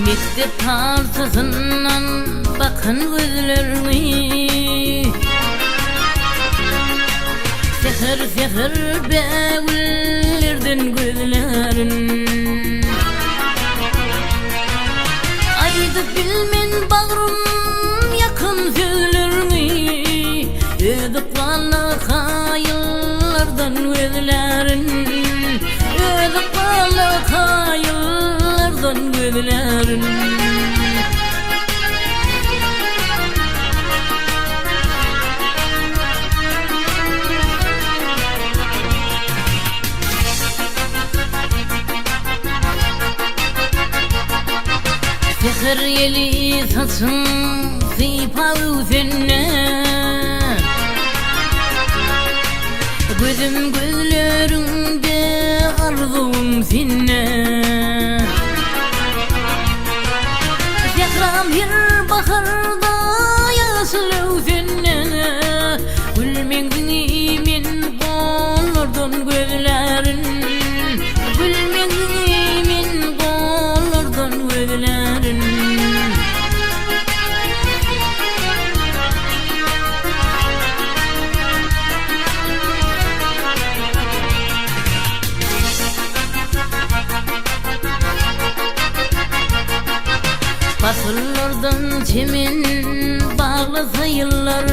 Mektep tartısından bakın gözlerine, seher seher bägüllerden gözlerin. Aydı bilmen bağrım yakın sözlerini, ödüklarla hayallardan gözlerin, ödüklarla hayallardan gözlerin. Seher yeli saçın sıypağı senne, gözüm gözlerinde arzum sinne. Zekram bir baharda yaşlı senne, gülmengini min kollardan gözlerin, gülmengini min kollardan gözlerin. Fasıllardan çemin bağlasa yıllar,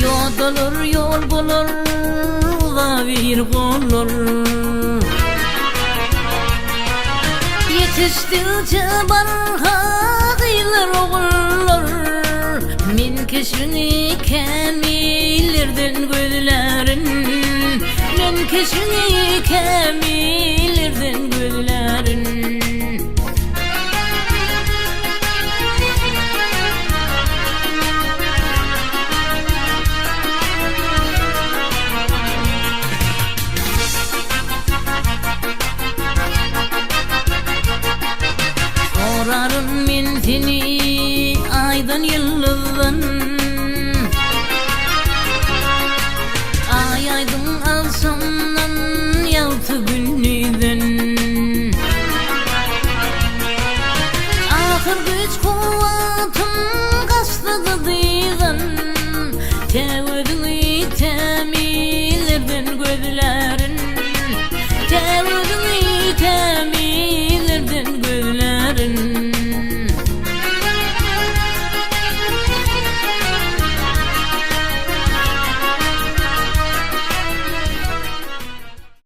yol olur yol bulur uza bir kollar. Yetiştikçe barha kıyılır oğullar, min kişini kemillerden gözlerin, min kişini kemillerden gözlerin. Sorarım min seni aydan yıldızdan,